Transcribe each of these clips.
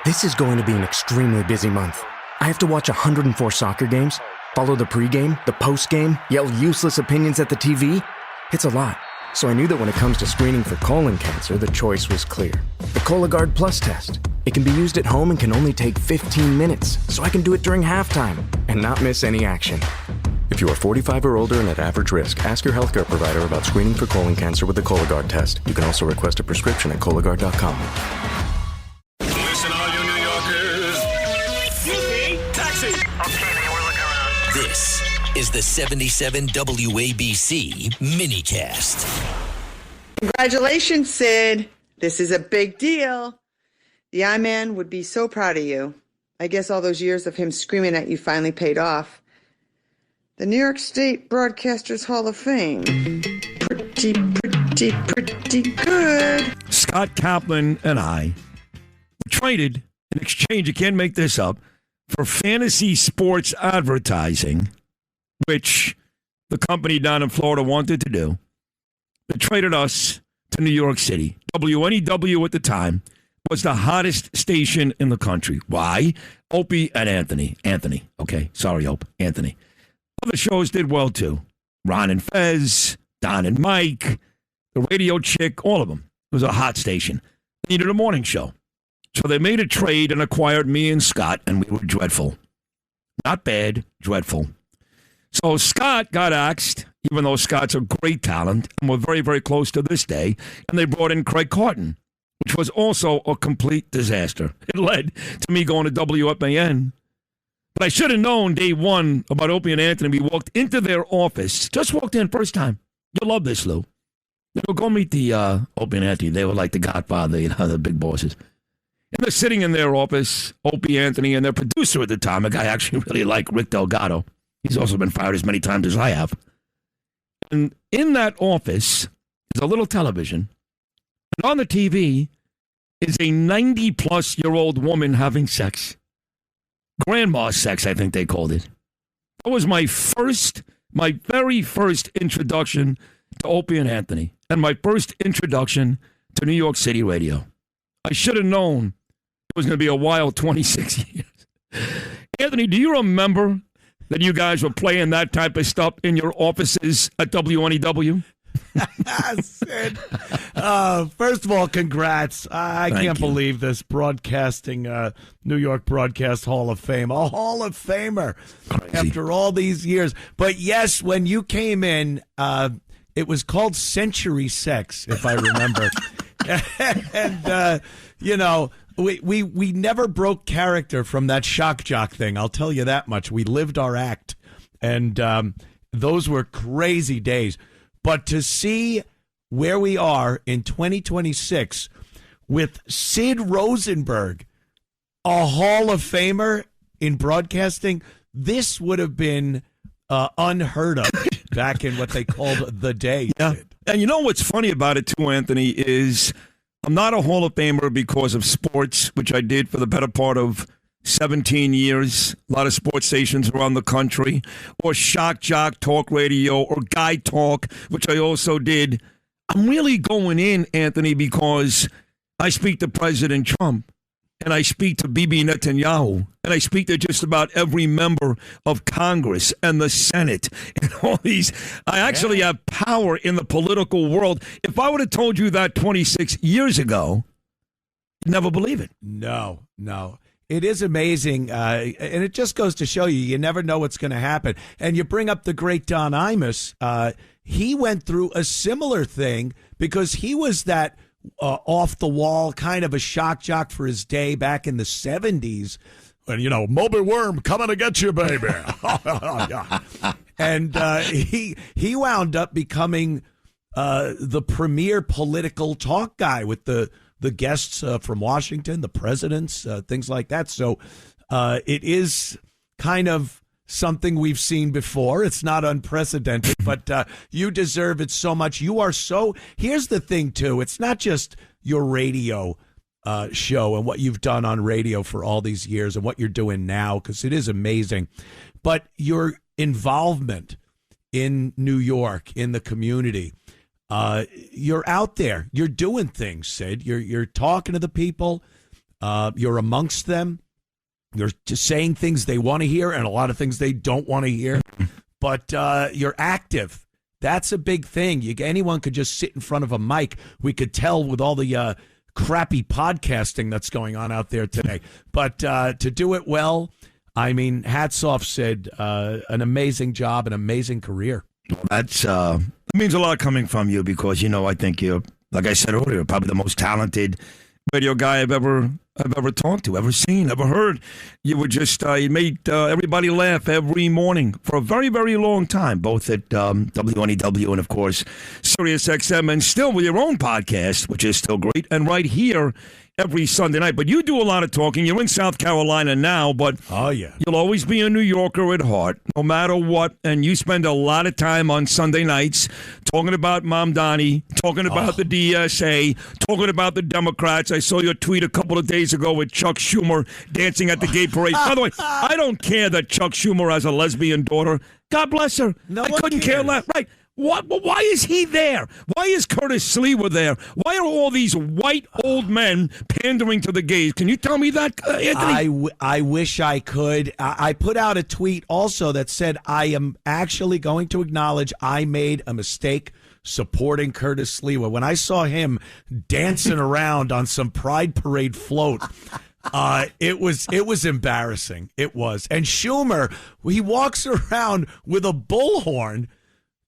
This is going to be an extremely busy month. I have to watch 104 soccer games, follow the pregame, the postgame, yell useless opinions at the TV. It's a lot. So I knew that when it comes to screening for colon cancer, the choice was clear. The Cologuard Plus test. It can be used at home and can only take 15 minutes, so I can do it during halftime and not miss any action. If you are 45 or older and at average risk, ask your healthcare provider about screening for colon cancer with the Cologuard test. You can also request a prescription at Cologuard.com. Listen, all you New Yorkers. Taxi! Okay, man, we're looking around. This is the 77 WABC minicast. Congratulations, Sid. This is a big deal. The I-Man would be so proud of you. I guess all those years of him screaming at you finally paid off. The New York State Broadcasters Hall of Fame. Pretty good. Scott Kaplan and I were traded in exchange, you can't make this up, for fantasy sports advertising, which the company down in Florida wanted to do. They traded us to New York City. WNEW at the time was the hottest station in the country. Why? Opie and Anthony. Anthony. Okay. Sorry, Opie. Anthony. Other shows did well, too. Ron and Fez, Don and Mike, the radio chick, all of them. It was a hot station. They needed a morning show. So they made a trade and acquired me and Scott, and we were dreadful. Not bad, dreadful. So Scott got axed, even though Scott's a great talent, and we're very, very close to this day, and they brought in Craig Carton, which was also a complete disaster. It led to me going to WFAN. But I should have known day one about Opie and Anthony. We walked into their office, just walked in first time. You'll love this, Lou. They would go meet the Opie and Anthony. They were like the Godfather, the big bosses. And they're sitting in their office, Opie, Anthony, and their producer at the time, a guy I actually really like, Rick Delgado. He's also been fired as many times as I have. And in that office is a little television. And on the TV is a 90-plus-year-old woman having sex. Grandma sex, I think they called it. That was my very first introduction to Opie and Anthony, and my first introduction to New York City radio. I should have known it was going to be a wild 26 years. Anthony, do you remember that you guys were playing that type of stuff in your offices at WNEW? Sid, first of all, congrats. I can't believe this, broadcasting New York Broadcast Hall of Fame, a Hall of Famer. Crazy. After all these years. But yes, when you came in, it was called Century Sex, if I remember. And, we never broke character from that shock jock thing. I'll tell you that much. We lived our act. And those were crazy days. But to see where we are in 2026 with Sid Rosenberg, a Hall of Famer in broadcasting, this would have been unheard of back in what they called the day. Yeah. And you know what's funny about it, too, Anthony, is I'm not a Hall of Famer because of sports, which I did for the better part of 17 years, a lot of sports stations around the country, or Shock Jock Talk Radio, or Guy Talk, which I also did. I'm really going in, Anthony, because I speak to President Trump, and I speak to Bibi Netanyahu, and I speak to just about every member of Congress and the Senate, and all these. I actually have power in the political world. If I would have told you that 26 years ago, you'd never believe it. No. It is amazing, and it just goes to show you never know what's going to happen. And you bring up the great Don Imus. He went through a similar thing because he was that off-the-wall kind of a shock jock for his day back in the 70s. And, Moby Worm coming to get you, baby. And he wound up becoming the premier political talk guy with the guests from Washington, the presidents, things like that. So it is kind of something we've seen before. It's not unprecedented, but you deserve it so much. Here's the thing, too. It's not just your radio show and what you've done on radio for all these years and what you're doing now, because it is amazing. But your involvement in New York, in the community, you're out there. You're doing things, Sid. You're talking to the people. You're amongst them. You're just saying things they want to hear and a lot of things they don't want to hear. But you're active. That's a big thing. Anyone could just sit in front of a mic. We could tell with all the crappy podcasting that's going on out there today. But to do it well, I mean, hats off, Sid. An amazing job, an amazing career. That means a lot coming from you because, I think you're, like I said earlier, probably the most talented radio guy I've ever talked to, ever seen, ever heard. You were just, you made everybody laugh every morning for a very, very long time, both at WNEW and, of course, Sirius XM, and still with your own podcast, which is still great, and right here every Sunday night. But you do a lot of talking. You're in South Carolina now, but you'll always be a New Yorker at heart, no matter what. And you spend a lot of time on Sunday nights talking about Mom Donnie, talking about the DSA, talking about the Democrats. I saw your tweet a couple of days ago with Chuck Schumer dancing at the gay parade. By the way, I don't care that Chuck Schumer has a lesbian daughter. God bless her. No, I couldn't care less. Right. Why is he there? Why is Curtis Sliwa there? Why are all these white old men pandering to the gays? Can you tell me that, Anthony? I wish I could. I put out a tweet also that said I am actually going to acknowledge I made a mistake supporting Curtis Sliwa. When I saw him dancing around on some Pride Parade float, it was embarrassing. It was. And Schumer, he walks around with a bullhorn,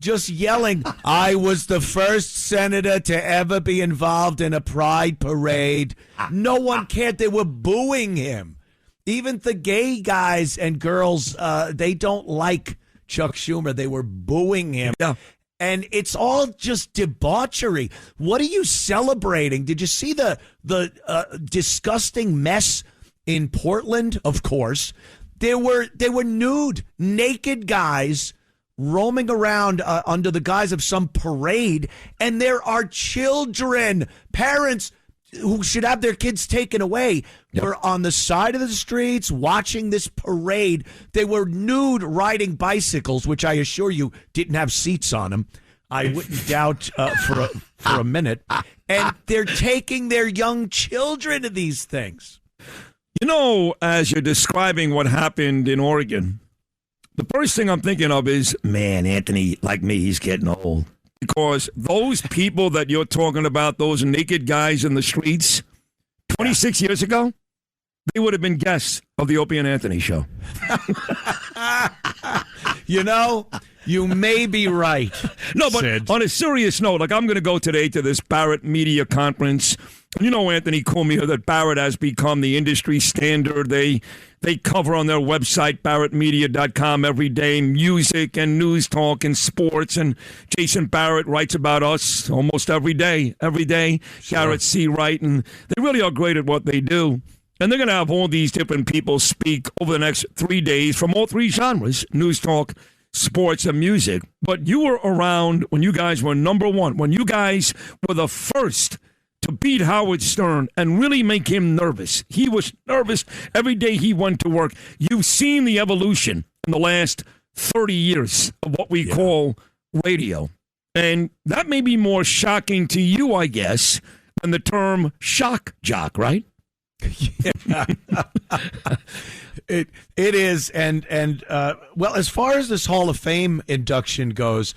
just yelling, I was the first senator to ever be involved in a pride parade. No one cared. They were booing him. Even the gay guys and girls, they don't like Chuck Schumer. They were booing him. Yeah. And it's all just debauchery. What are you celebrating? Did you see the disgusting mess in Portland? Of course. They were nude, naked guys roaming around under the guise of some parade, and there are children, parents who should have their kids taken away. Were on the side of the streets watching this parade. They were nude riding bicycles, which I assure you didn't have seats on them. I wouldn't doubt for a minute. And they're taking their young children to these things. As you're describing what happened in Oregon, the first thing I'm thinking of is, man, Anthony, like me, he's getting old. Because those people that you're talking about, those naked guys in the streets, 26 years ago, they would have been guests of the Opie and Anthony show. You may be right. No, but Sid, on a serious note, like I'm going to go today to this Barrett Media Conference. Anthony Cumia, that Barrett has become the industry standard. They cover on their website, barrettmedia.com, every day, music and news talk and sports. And Jason Barrett writes about us almost every day. Sure. Garrett C. Wright. And they really are great at what they do. And they're going to have all these different people speak over the next 3 days from all three genres, news talk, sports, and music. But you were around when you guys were number one, when you guys were the first to beat Howard Stern and really make him nervous. He was nervous every day he went to work. You've seen the evolution in the last 30 years of what we call radio. And that may be more shocking to you, I guess, than the term shock jock, right? Yeah. It is. And well, as far as this Hall of Fame induction goes,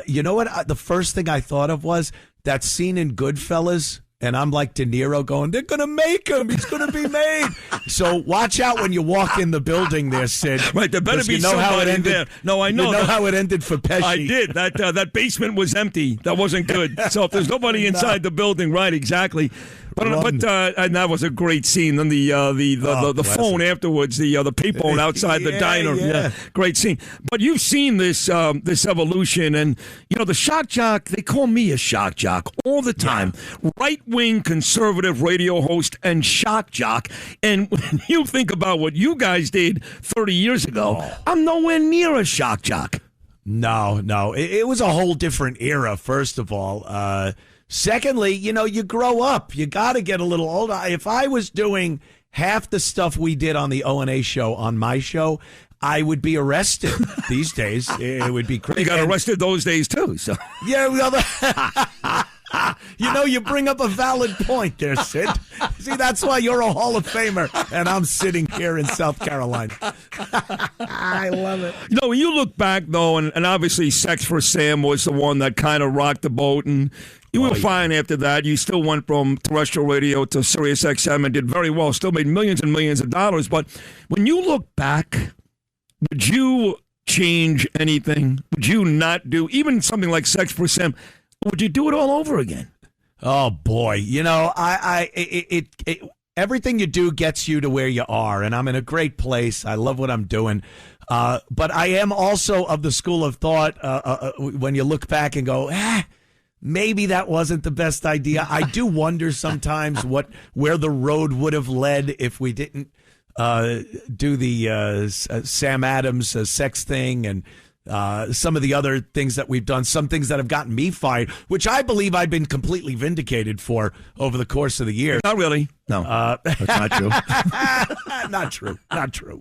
you know what? The first thing I thought of was that scene in Goodfellas, and I'm like De Niro going, they're going to make him. He's going to be made. So watch out when you walk in the building there, Sid. Right, there better be somebody there. No, I know. You know how it ended for Pesci. I did. That basement was empty. That wasn't good. So if there's nobody inside the building, right, exactly. But and that was a great scene. Then the phone afterwards, the payphone outside the diner. Yeah, great scene. But you've seen this evolution, and the shock jock. They call me a shock jock all the time. Yeah. Right wing conservative radio host and shock jock. And when you think about what you guys did 30 years ago, I'm nowhere near a shock jock. No, it was a whole different era. First of all. Secondly, you grow up. You got to get a little older. If I was doing half the stuff we did on the O&A show on my show, I would be arrested these days. It would be crazy. You got arrested those days, too. So yeah, You bring up a valid point there, Sid. See, that's why you're a Hall of Famer, and I'm sitting here in South Carolina. I love it. When you look back, though, and obviously Sex for Sam was the one that kind of rocked the boat, and you were fine after that. You still went from terrestrial radio to Sirius XM and did very well, still made millions and millions of dollars. But when you look back, would you change anything? Would you not do even something like Sex for Sam? Would you do it all over again? Oh boy, everything you do gets you to where you are, and I'm in a great place. I love what I'm doing, but I am also of the school of thought when you look back and go, maybe that wasn't the best idea. I do wonder sometimes where the road would have led if we didn't do the Sam Adams sex thing and some of the other things that we've done, some things that have gotten me fired, which I believe I've been completely vindicated for over the course of the year. Not really. No, that's not true. Not true. Not true.